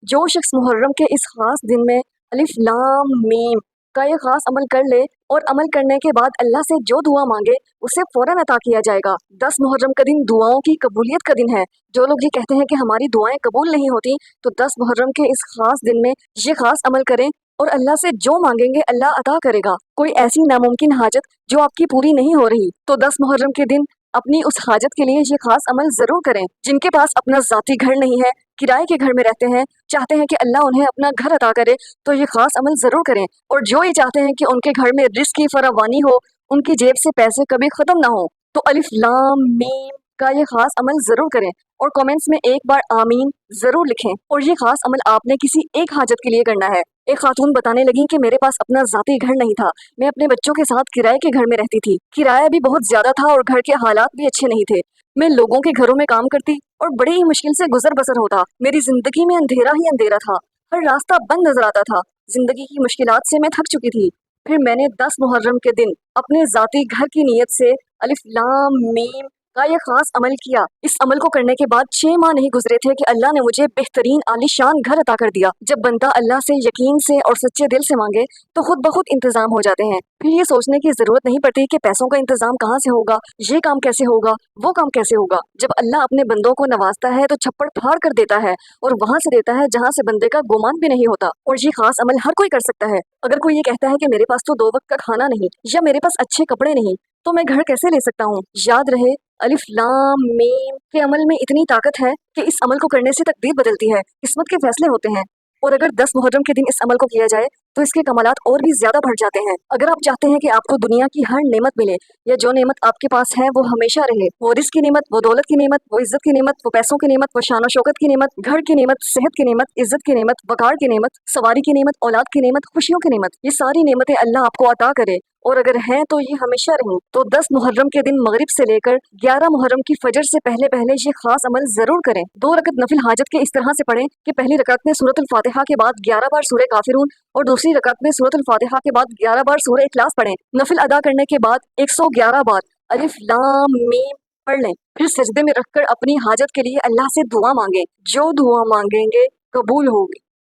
جو शख्स मुहर्रम के इस खास दिन में अलिफ लाम मीम का ये खास अमल कर ले और अमल करने के बाद अल्लाह से जो दुआ मांगे उसे फौरन अता किया जाएगा। 10 मुहर्रम का दिन दुआओं की कबूलियत का दिन है। जो लोग ये कहते हैं कि हमारी दुआएं कबूल नहीं होती, तो 10 मुहर्रम के इस खास दिन में ये खास अमल करें और अल्लाह से जो मांगेंगे अल्लाह अता करेगा। कोई ऐसी नामुमकिन हाजत जो आपकी पूरी नहीं हो रही, तो 10 मुहर्रम के दिन अपनी उस हाजत के लिए ये खास अमल जरूर करें। जिनके पास अपना जाती घर नहीं है, किराए के घर में रहते हैं, चाहते हैं कि अल्लाह उन्हें अपना घर अता करे, तो ये खास अमल जरूर करें। और जो ये चाहते हैं कि उनके घर में रिस्क की फरावानी हो, उनकी जेब से पैसे कभी खत्म ना हो, तो अलिफ लाम मीम का ये खास अमल जरूर करें और कमेंट्स में एक बार आमीन जरूर लिखें। और ये खास अमल आपने किसी एक हाजत के लिए करना है। एक खातून बताने लगी कि मेरे पास अपना जाती घर नहीं था, मैं अपने बच्चों के साथ किराए के घर में रहती थी। किराया भी बहुत ज्यादा था और घर के हालात भी अच्छे नहीं थे। मैं लोगों के घरों में काम करती और बड़ी ही मुश्किल से गुजर बसर होता। मेरी जिंदगी में अंधेरा ही अंधेरा था, हर रास्ता बंद नजर आता था। जिंदगी की मुश्किलात से मैं थक चुकी थी। फिर मैंने 10 मुहर्रम के दिन अपने जाती घर की नीयत से अलिफ लाम मीम का ये खास अमल किया। इस अमल को करने के बाद 6 माह नहीं गुजरे थे कि अल्लाह ने मुझे बेहतरीन आलीशान घर अता कर दिया। जब बंदा अल्लाह से यकीन से और सच्चे दिल से मांगे तो खुद ब खुद इंतजाम हो जाते हैं। फिर ये सोचने की जरूरत नहीं पड़ती कि पैसों का इंतजाम कहाँ से होगा, ये काम कैसे होगा, वो काम कैसे होगा। जब अल्लाह अपने बंदों को नवाजता है तो छप्पड़ फाड़ कर देता है और वहां से देता है जहाँ से बंदे का गुमान भी नहीं होता। और ये खास अमल हर कोई कर सकता है। अगर कोई ये कहता है कि मेरे पास तो 2 वक्त का खाना नहीं या मेरे पास अच्छे कपड़े नहीं, तो मैं घर कैसे ले सकता हूँ। याद रहे, अलिफ लाम मीम के अमल में इतनी ताकत है कि इस अमल को करने से तकदीर बदलती है, किस्मत के फैसले होते हैं। और अगर 10 मुहर्रम के दिन इस अमल को किया जाए तो इसके कमालात और भी ज्यादा बढ़ जाते हैं। अगर आप चाहते हैं कि आपको दुनिया की हर नेमत मिले या जो नेमत आपके पास है वो हमेशा रहे, वो रिस्क की नेमत, वो दौलत की नेमत, वो इज्जत की नेमत, वो पैसों की नेमत, वो शान शौकत की नेमत, घर की नेमत, सेहत की नेमत, इज्जत की नेमत, वकार की नेमत, सवारी की नेमत, औलाद की नेमत, खुशियों की नेमत, ये सारी नेमतें अल्लाह आपको अता करे और अगर हैं तो ये हमेशा रहें, तो 10 मुहर्रम के दिन मगरिब से लेकर 11 मुहर्रम की फजर से पहले पहले ये खास अमल जरूर करें। 2 रकत नफिल हाजत के इस तरह से पढ़ें कि पहली रकत में सूरतुल फातिहा के बाद 11 बार सूरह काफिरून और दूसरी रकत में सूरतुल फातिहा के बाद 11 बार सूरह इखलास पढ़ें। नफिल अदा करने के बाद 111 बार अलिफ लाम मीम पढ़ लें। फिर सजदे में रखकर अपनी हाजत के लिए अल्लाह से दुआ मांगे। जो दुआ मांगेंगे कबूल होगी।